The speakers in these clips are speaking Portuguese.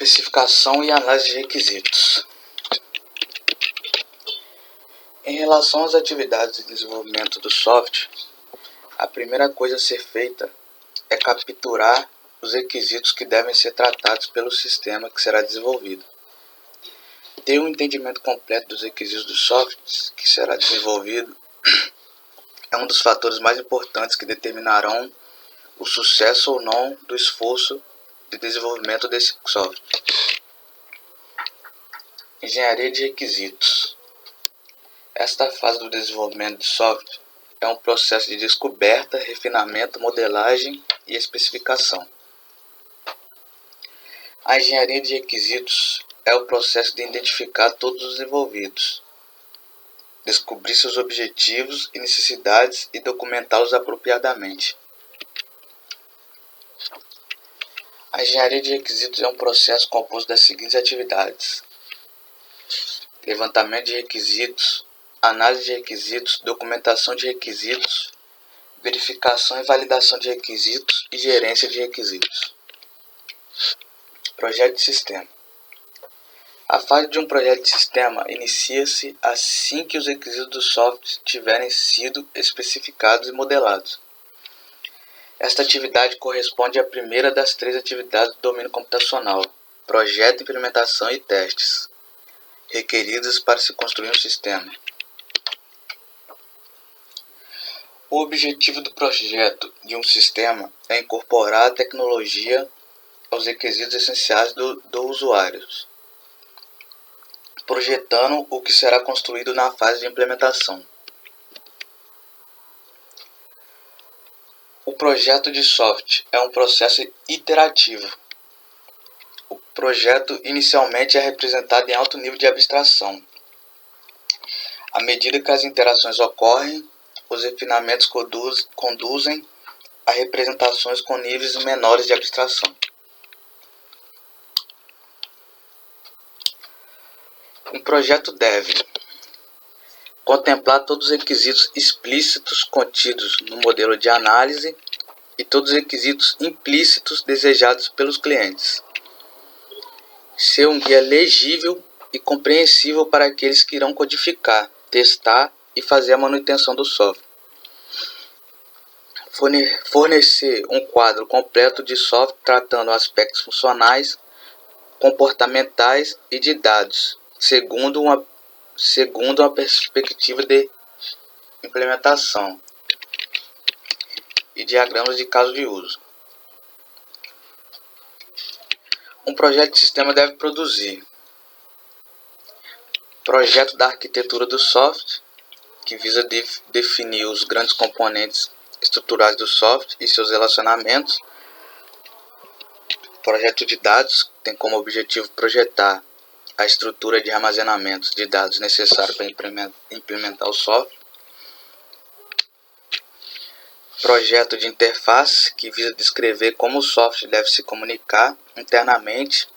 Especificação e análise de requisitos. Em relação às atividades de desenvolvimento do software, a primeira coisa a ser feita é capturar os requisitos que devem ser tratados pelo sistema que será desenvolvido. Ter um entendimento completo dos requisitos do software que será desenvolvido é um dos fatores mais importantes que determinarão o sucesso ou não do esforço de desenvolvimento desse software. Engenharia de requisitos. Esta fase do desenvolvimento de software é um processo de descoberta, refinamento, modelagem e especificação. A engenharia de requisitos é o processo de identificar todos os envolvidos, descobrir seus objetivos e necessidades e documentá-los apropriadamente. A engenharia de requisitos é um processo composto das seguintes atividades: levantamento de requisitos, análise de requisitos, documentação de requisitos, verificação e validação de requisitos e gerência de requisitos. Projeto de sistema. A fase de um projeto de sistema inicia-se assim que os requisitos do software tiverem sido especificados e modelados. Esta atividade corresponde à primeira das três atividades do domínio computacional: projeto, implementação e testes, requeridas para se construir um sistema. O objetivo do projeto de um sistema é incorporar a tecnologia aos requisitos essenciais do usuário, projetando o que será construído na fase de implementação. O projeto de software é um processo iterativo. O projeto inicialmente é representado em alto nível de abstração. À medida que as interações ocorrem, os refinamentos conduzem a representações com níveis menores de abstração. Um projeto deve contemplar todos os requisitos explícitos contidos no modelo de análise e todos os requisitos implícitos desejados pelos clientes. Ser um guia legível e compreensível para aqueles que irão codificar, testar e fazer a manutenção do software. Fornecer um quadro completo de software tratando aspectos funcionais, comportamentais e de dados, segundo uma perspectiva de implementação e diagramas de caso de uso. Um projeto de sistema deve produzir projeto da arquitetura do software, que visa definir os grandes componentes estruturais do software e seus relacionamentos. Projeto de dados, que tem como objetivo projetar a estrutura de armazenamento de dados necessária para implementar o software. Projeto de interface, que visa descrever como o software deve se comunicar internamente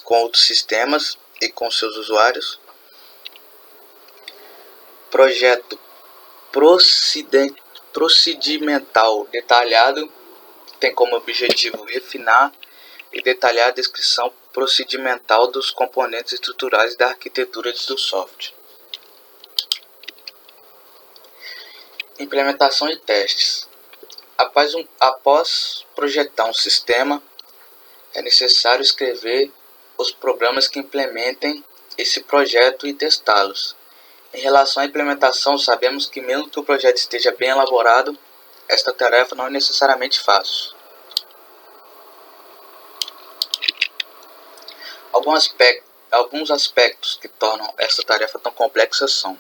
com outros sistemas e com seus usuários. Projeto procedimental detalhado, tem como objetivo refinar e detalhar a descrição procedimental dos componentes estruturais da arquitetura do software. Implementação e testes. Após projetar um sistema, é necessário escrever os programas que implementem esse projeto e testá-los. Em relação à implementação, sabemos que mesmo que o projeto esteja bem elaborado, esta tarefa não é necessariamente fácil. Alguns aspectos que tornam esta tarefa tão complexa são: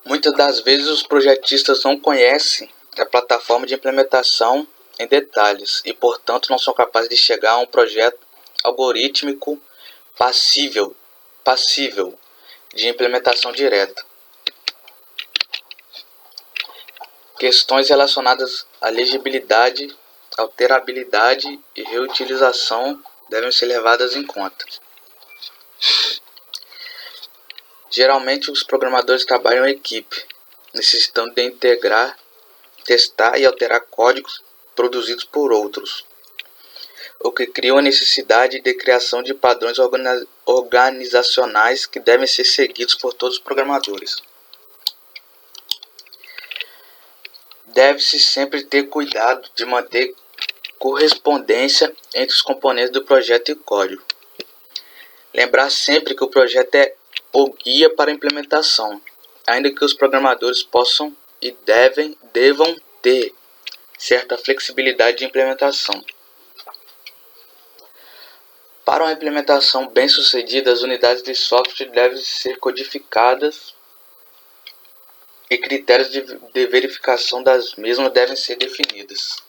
muitas das vezes os projetistas não conhecem a plataforma de implementação em detalhes e, portanto, não são capazes de chegar a um projeto algorítmico passível de implementação direta. Questões relacionadas à legibilidade, alterabilidade e reutilização devem ser levadas em conta. Geralmente, os programadores trabalham em equipe, necessitando de integrar, testar e alterar códigos produzidos por outros. o que cria uma necessidade de criação de padrões organizacionais que devem ser seguidos por todos os programadores. Deve-se sempre ter cuidado de manter correspondência entre os componentes do projeto e código. Lembrar sempre que o projeto é o guia para a implementação, ainda que os programadores possam e devam ter certa flexibilidade de implementação. Para uma implementação bem-sucedida, as unidades de software devem ser codificadas e critérios de verificação das mesmas devem ser definidos.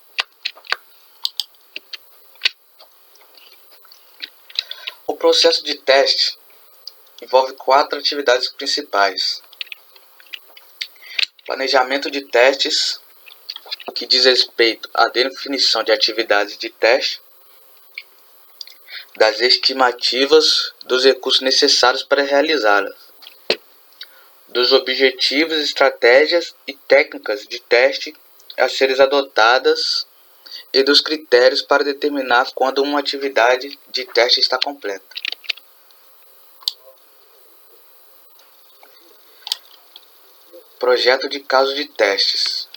O processo de teste envolve 4 atividades principais. Planejamento de testes, que diz respeito à definição de atividades de teste, das estimativas dos recursos necessários para realizá-las, dos objetivos, estratégias e técnicas de teste a serem adotadas e dos critérios para determinar quando uma atividade de teste está completa. Projeto de caso de testes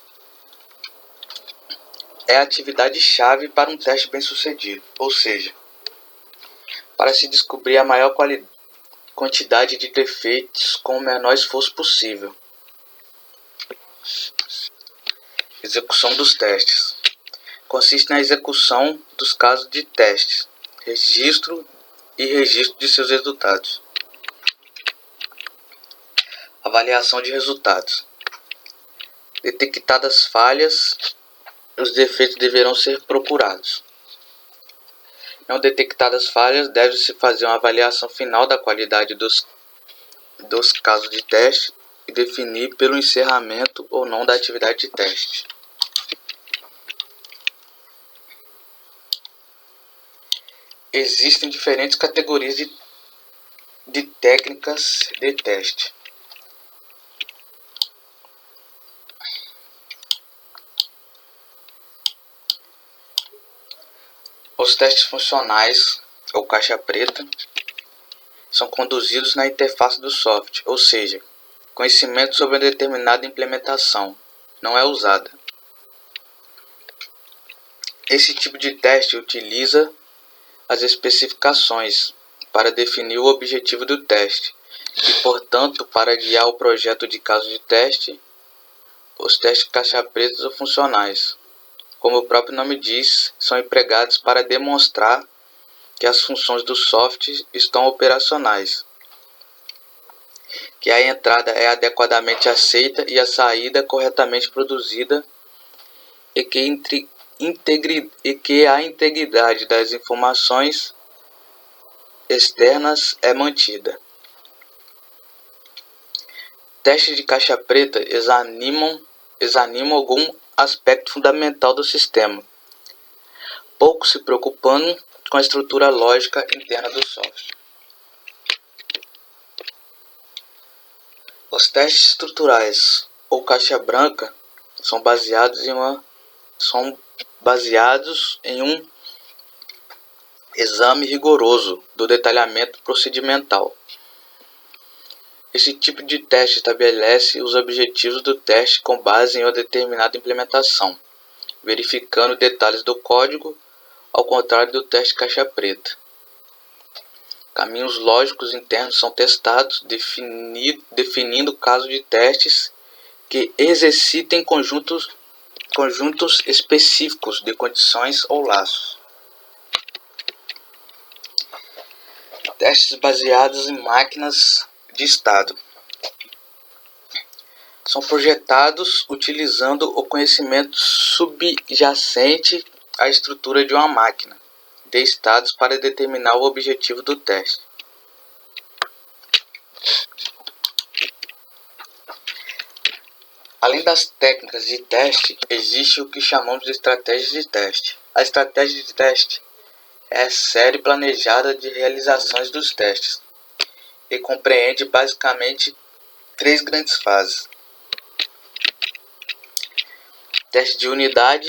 é a atividade-chave para um teste bem-sucedido, ou seja, para se descobrir a maior quantidade de defeitos com o menor esforço possível. Execução dos testes consiste na execução dos casos de testes, registro de seus resultados. Avaliação de resultados. Detectadas falhas, os defeitos deverão ser procurados. Não detectadas falhas, deve-se fazer uma avaliação final da qualidade dos casos de teste e definir pelo encerramento ou não da atividade de teste. Existem diferentes categorias de técnicas de teste. Os testes funcionais, ou caixa preta, são conduzidos na interface do software, ou seja, conhecimento sobre uma determinada implementação não é usada. Esse tipo de teste utiliza as especificações para definir o objetivo do teste e, portanto, para guiar o projeto de caso de teste, os testes caixa pretas ou funcionais, como o próprio nome diz, são empregados para demonstrar que as funções do software estão operacionais, que a entrada é adequadamente aceita e a saída corretamente produzida e que a integridade das informações externas é mantida. Testes de caixa preta examinam algum aspecto fundamental do sistema, pouco se preocupando com a estrutura lógica interna do software. Os testes estruturais ou caixa branca são baseados em um exame rigoroso do detalhamento procedimental. Esse tipo de teste estabelece os objetivos do teste com base em uma determinada implementação, verificando detalhes do código, ao contrário do teste caixa preta. Caminhos lógicos internos são testados, definindo casos de testes que exercitem conjuntos específicos de condições ou laços. Testes baseados em máquinas de estado são projetados utilizando o conhecimento subjacente à estrutura de uma máquina de estados para determinar o objetivo do teste. Além das técnicas de teste, existe o que chamamos de estratégias de teste. A estratégia de teste é a série planejada de realizações dos testes e compreende basicamente 3 grandes fases: teste de unidade,